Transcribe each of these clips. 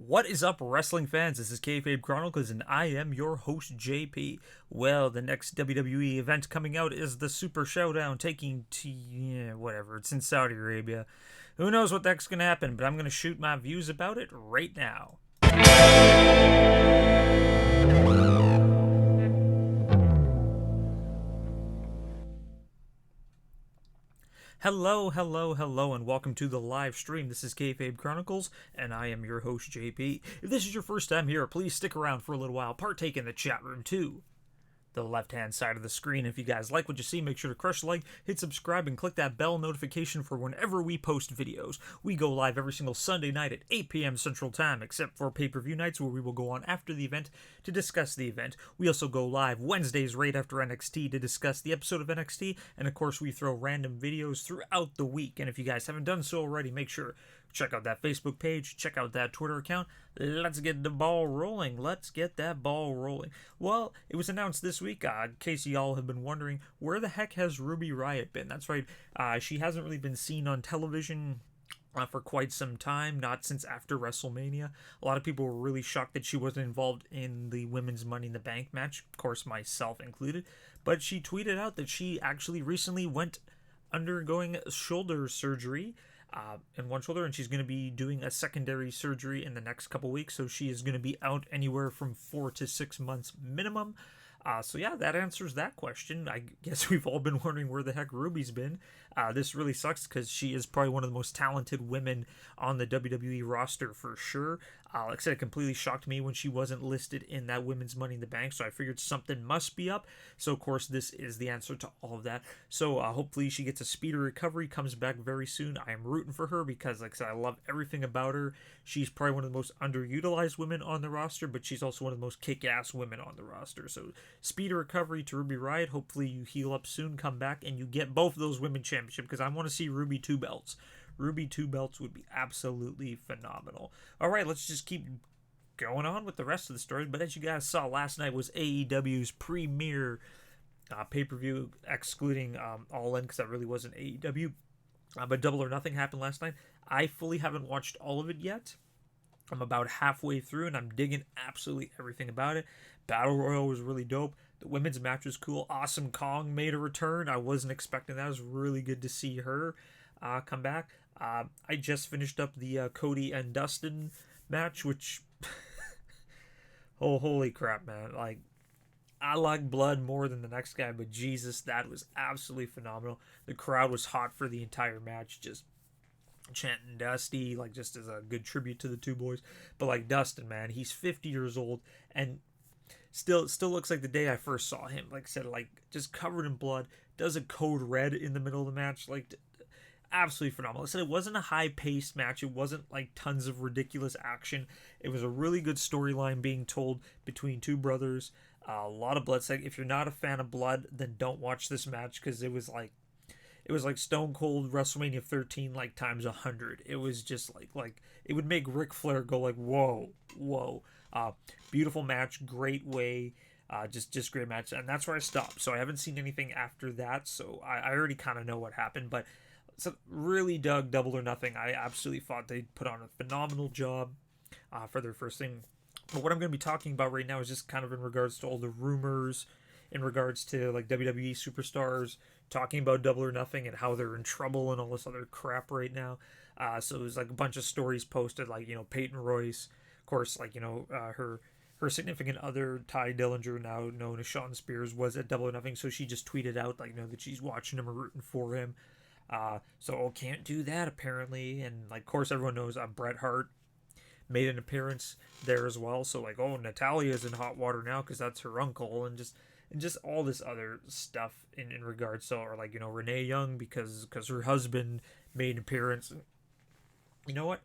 What is up, wrestling fans? This is Kayfabe Chronicles, and I am your host, JP. Well, the next WWE event coming out is the Super Showdown, taking whatever. It's in Saudi Arabia. Who knows what the heck's gonna happen? But I'm gonna shoot my views about it right now. Hello, and welcome to the live stream. This is Kayfabe Chronicles, and I am your host, JP. If this is your first time here, please stick around for a little while. Partake in the chat room, too. The left-hand side of the screen. If you guys like what you see, make sure to crush the like, hit subscribe, and click that bell notification for whenever we post videos. We go live every single Sunday night at 8 p.m. Central Time, except for pay-per-view nights where we will go on after the event to discuss the event. We also go live Wednesdays right after NXT to discuss the episode of NXT, and of course we throw random videos throughout the week. And if you guys haven't done so already, make sure check out that Facebook page, check out that Twitter account. Let's get the ball rolling. Let's get that ball rolling. Well, it was announced this week, in case y'all have been wondering, where the heck has Ruby Riott been? That's right, she hasn't really been seen on television for quite some time, not since after WrestleMania. A lot of people were really shocked that she wasn't involved in the women's Money in the Bank match, of course myself included, but she tweeted out that she actually recently went undergoing shoulder surgery in one shoulder, and she's going to be doing a secondary surgery in the next couple weeks, so she is going to be out anywhere from 4 to 6 months minimum. So yeah, that answers that question. I guess we've all been wondering where the heck Ruby's been. This really sucks because she is probably one of the most talented women on the WWE roster for sure. Like I said, it completely shocked me when she wasn't listed in that women's Money in the Bank, so I figured something must be up. So of course this is the answer to all of that. So hopefully she gets a speedy recovery, comes back very soon. I am rooting for her because, like I said, I love everything about her. She's probably one of the most underutilized women on the roster, but she's also one of the most kick-ass women on the roster. So speedy recovery to Ruby Riott. Hopefully you heal up soon, come back, and you get both of those women championship, because I want to see Ruby 2 belts. Ruby 2 belts would be absolutely phenomenal. Alright, let's just keep going on with the rest of the story. But as you guys saw, last night was AEW's premiere pay-per-view, excluding All In, because that really wasn't AEW. But Double or Nothing happened last night. I fully haven't watched all of it yet. I'm about halfway through, and I'm digging absolutely everything about it. Battle Royal was really dope. The women's match was cool. Awesome Kong made a return. I wasn't expecting that. It was really good to see her come back. I just finished up the Cody and Dustin match, which... oh, holy crap, man. Like, I like Blood more than the next guy, but Jesus, that was absolutely phenomenal. The crowd was hot for the entire match, just chanting Dusty, like, just as a good tribute to the two boys. But like Dustin, man, he's 50 years old and still looks like the day I first saw him. Like I said, like, just covered in blood, does a code red in the middle of the match, like, absolutely phenomenal. I said it wasn't a high-paced match. It wasn't like tons of ridiculous action. It was a really good storyline being told between two brothers. A lot of blood. If you're not a fan of blood, then don't watch this match, because it was like Stone Cold WrestleMania 13 like times 100. It was just like it would make Ric Flair go like whoa. Beautiful match, great way. Just great match, and that's where I stopped. So I haven't seen anything after that, so I already kind of know what happened. But so really dug Double or Nothing. I absolutely thought they put on a phenomenal job for their first thing. But what I'm going to be talking about right now is just kind of in regards to all the rumors, in regards to like WWE superstars talking about Double or Nothing and how they're in trouble and all this other crap right now. So there's like a bunch of stories posted, like, you know, Peyton Royce, of course, like, you know, her significant other, Ty Dillinger, now known as Shawn Spears, was at Double or Nothing, so she just tweeted out, like, you know, that she's watching him or rooting for him. Can't do that apparently, and like, of course, everyone knows Bret Hart made an appearance there as well. So like, oh, Natalia's in hot water now because that's her uncle, and just all this other stuff in regards to, or like, you know, Renee Young because her husband made an appearance. You know what?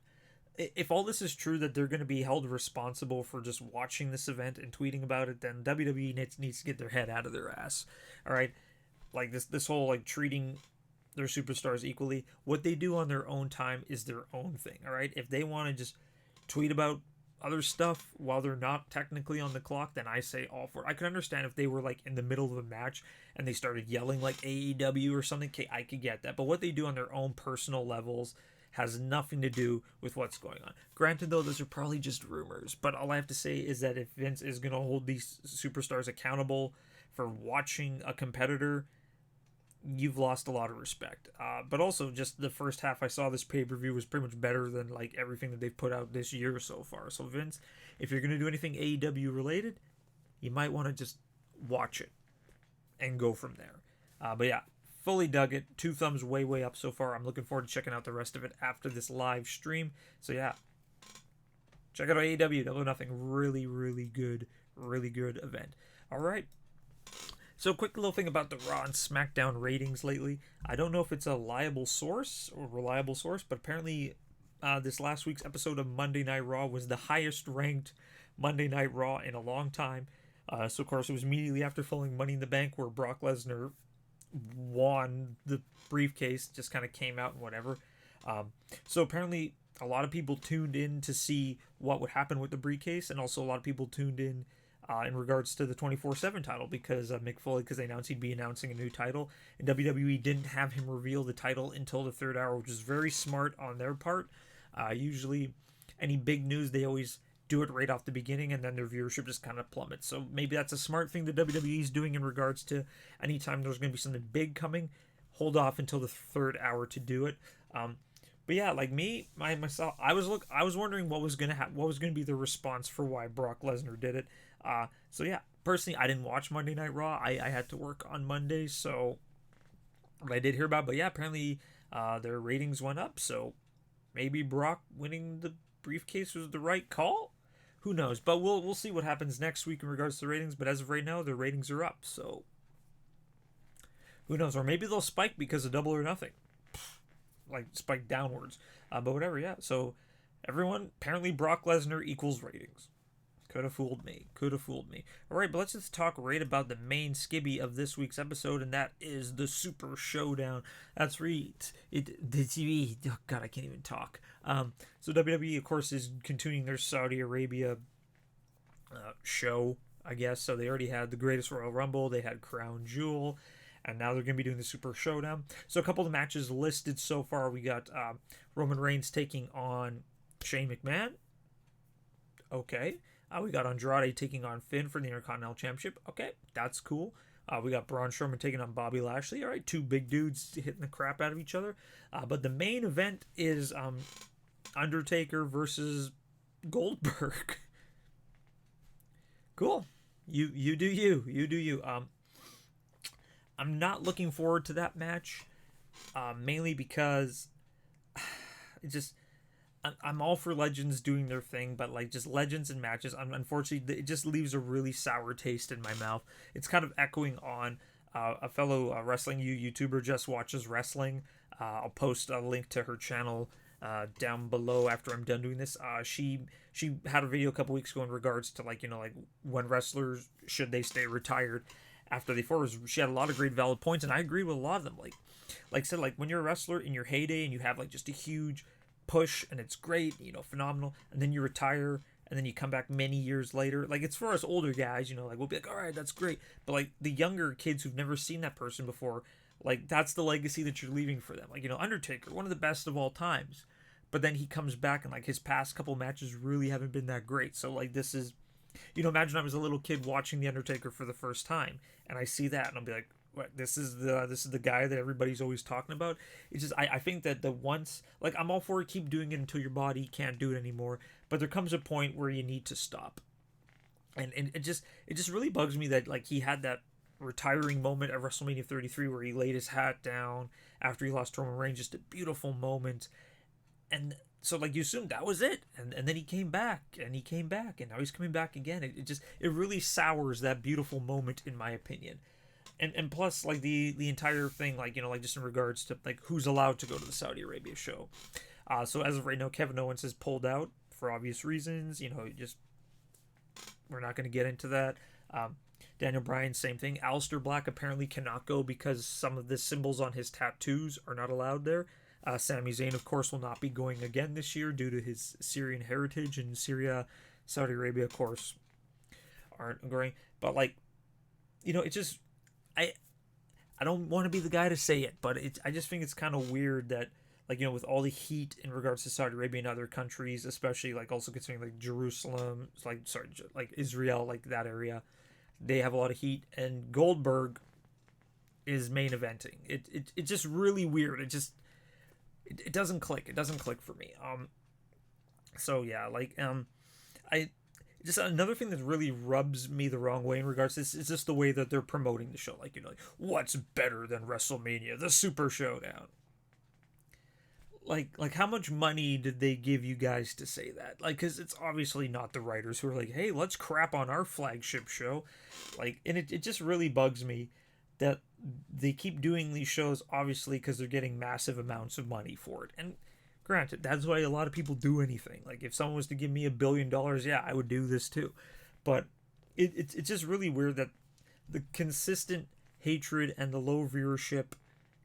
If all this is true, that they're going to be held responsible for just watching this event and tweeting about it, then WWE needs to get their head out of their ass. All right, like this whole like treating their superstars equally. What they do on their own time is their own thing. All right, if they want to just tweet about other stuff while they're not technically on the clock, then I say all for it. I could understand if they were like in the middle of a match and they started yelling like AEW or something. Okay, I could get that. But what they do on their own personal levels has nothing to do with what's going on. Granted, though, those are probably just rumors, but all I have to say is that if Vince is going to hold these superstars accountable for watching a competitor, you've lost a lot of respect. But also, just the first half I saw this pay-per-view was pretty much better than like everything that they've put out this year so far. So Vince, if you're going to do anything AEW related, you might want to just watch it and go from there. But yeah, fully dug it. 2 thumbs way up so far. I'm looking forward to checking out the rest of it after this live stream. So yeah, check out AEW Double or Nothing. Really good event. All right. So quick little thing about the Raw and SmackDown ratings lately. I don't know if it's a reliable source, but apparently this last week's episode of Monday Night Raw was the highest ranked Monday Night Raw in a long time. So of course it was immediately after following Money in the Bank, where Brock Lesnar won the briefcase, just kind of came out and whatever. So apparently a lot of people tuned in to see what would happen with the briefcase, and also a lot of people tuned in regards to the 24/7 title, because Mick Foley, because they announced he'd be announcing a new title, and WWE didn't have him reveal the title until the 3rd hour, which is very smart on their part. Usually any big news, they always do it right off the beginning, and then their viewership just kind of plummets. So maybe that's a smart thing that WWE is doing in regards to anytime there's going to be something big coming, hold off until the 3rd hour to do it. But yeah, like myself, I was wondering what was gonna what was gonna be the response for why Brock Lesnar did it. So yeah, personally, I didn't watch Monday Night Raw. I had to work on Monday, so I did hear about it. But yeah, apparently their ratings went up. So maybe Brock winning the briefcase was the right call. Who knows? But we'll see what happens next week in regards to ratings. But as of right now, their ratings are up. So who knows? Or maybe they'll spike because of Double or Nothing. Like spike downwards. But whatever, yeah. So everyone, apparently Brock Lesnar equals ratings. Could have fooled me. Alright, but let's just talk right about the main skibby of this week's episode, and that is the Super Showdown. That's right. Oh god, I can't even talk. So WWE, of course, is continuing their Saudi Arabia show, I guess. So they already had the Greatest Royal Rumble, they had Crown Jewel, and now they're going to be doing the Super Showdown. So a couple of the matches listed so far, we got Roman Reigns taking on Shane McMahon. Okay. We got Andrade taking on Finn for the Intercontinental Championship. Okay, that's cool. We got Braun Strowman taking on Bobby Lashley. All right, 2 big dudes hitting the crap out of each other. But the main event is Undertaker versus Goldberg. Cool. You do you. I'm not looking forward to that match, mainly because it just. I'm all for legends doing their thing, but like just legends and matches, unfortunately, it just leaves a really sour taste in my mouth. It's kind of echoing on a fellow wrestling YouTuber, Jess watches wrestling. I'll post a link to her channel down below after I'm done doing this. She had a video a couple weeks ago in regards to like when wrestlers should they stay retired after they forward. She had a lot of great valid points, and I agree with a lot of them. Like I said, like when you're a wrestler in your heyday and you have like just a huge push and it's great, phenomenal, and then you retire and then you come back many years later, like it's for us older guys, like we'll be like, all right, that's great, but like the younger kids who've never seen that person before, like that's the legacy that you're leaving for them. Like Undertaker, one of the best of all times, but then he comes back and like his past couple matches really haven't been that great. So like this is, imagine I was a little kid watching the Undertaker for the first time and I see that and I'll be like, what, this is the guy that everybody's always talking about. It's just I think that the once, like, I'm all for it, keep doing it until your body can't do it anymore, but there comes a point where you need to stop. And it just really bugs me that like he had that retiring moment at WrestleMania 33 where he laid his hat down after he lost to Roman Reigns, just a beautiful moment. And so like you assumed that was it, and then he came back and now he's coming back again. It really sours that beautiful moment, in my opinion. And plus, like the entire thing, like like just in regards to like who's allowed to go to the Saudi Arabia show. So as of right now, Kevin Owens has pulled out for obvious reasons. Just we're not going to get into that. Daniel Bryan, same thing. Aleister Black apparently cannot go because some of the symbols on his tattoos are not allowed there. Sami Zayn, of course, will not be going again this year due to his Syrian heritage, and Syria, Saudi Arabia, of course, aren't going. But like, it just. I don't want to be the guy to say it, but I just think it's kind of weird that like, with all the heat in regards to Saudi Arabia and other countries, especially like also considering like Jerusalem, like sorry, like Israel, like that area, they have a lot of heat, and Goldberg is main eventing. It's just really weird. It doesn't click. It doesn't click for me. So yeah, I just another thing that really rubs me the wrong way in regards to this is just the way that they're promoting the show. Like, like, what's better than WrestleMania, the Super Showdown? Like how much money did they give you guys to say that? Like, because it's obviously not the writers who are like, hey, let's crap on our flagship show. Like, and it just really bugs me that they keep doing these shows, obviously, because they're getting massive amounts of money for it. And granted, that's why a lot of people do anything. Like, if someone was to give me $1 billion, yeah, I would do this too. But it's just really weird that the consistent hatred and the low viewership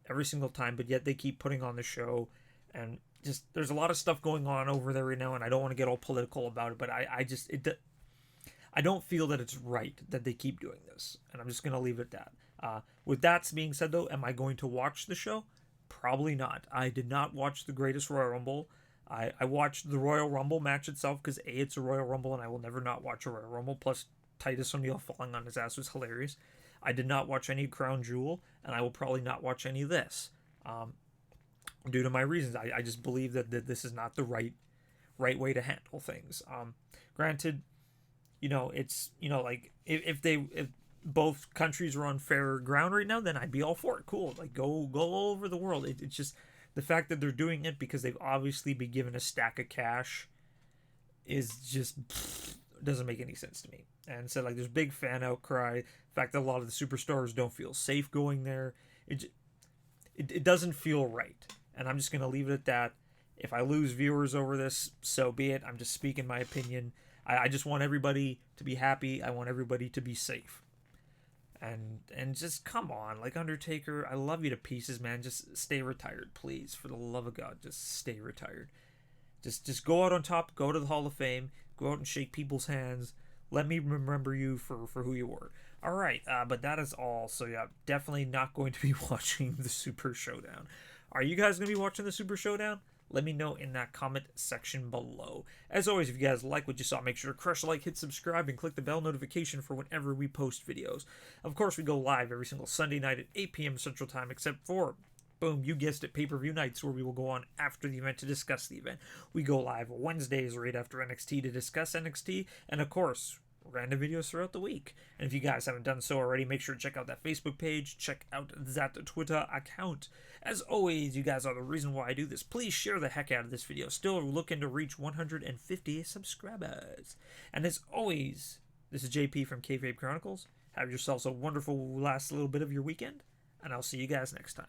every single time, but yet they keep putting on the show. And just there's a lot of stuff going on over there right now, and I don't want to get all political about it, but I don't feel that it's right that they keep doing this, and I'm just gonna leave it at that. With that being said, though, am I going to watch the show? Probably not. I did not watch the Greatest Royal Rumble. I watched the Royal Rumble match itself because it's a Royal Rumble, and I will never not watch a Royal Rumble. Plus, Titus O'Neil falling on his ass was hilarious. I did not watch any Crown Jewel, and I will probably not watch any of this. Due to my reasons. I just believe that this is not the right way to handle things. Granted, it's like if both countries were on fair ground right now, then I'd be all for it. Cool, like go all over the world. It's just the fact that they're doing it because they've obviously been given a stack of cash is just doesn't make any sense to me. And so like there's big fan outcry. The fact that a lot of the superstars don't feel safe going there. It doesn't feel right. And I'm just going to leave it at that. If I lose viewers over this, so be it. I'm just speaking my opinion. I just want everybody to be happy. I want everybody to be safe. And just come on. Like, Undertaker, I love you to pieces, man. Just stay retired, please. For the love of God, just stay retired. Just go out on top. Go to the Hall of Fame. Go out and shake people's hands. Let me remember you for who you were. All right, but that is all. So, yeah, definitely not going to be watching the Super Showdown. Are you guys going to be watching the Super Showdown? Let me know in that comment section below. As always, if you guys like what you saw, make sure to crush a like, hit subscribe, and click the bell notification for whenever we post videos. Of course, we go live every single Sunday night at 8 p.m. Central Time, except for, boom, you guessed it, pay-per-view nights, where we will go on after the event to discuss the event. We go live Wednesdays right after NXT to discuss NXT, and of course, random videos throughout the week. And if you guys haven't done so already, make sure to check out that Facebook page, check out that Twitter account. As always, you guys are the reason why I do this. Please share the heck out of this video. Still looking to reach 150 subscribers. And as always, this is JP from Kayfabe Chronicles. Have yourselves a wonderful last little bit of your weekend, and I'll see you guys next time.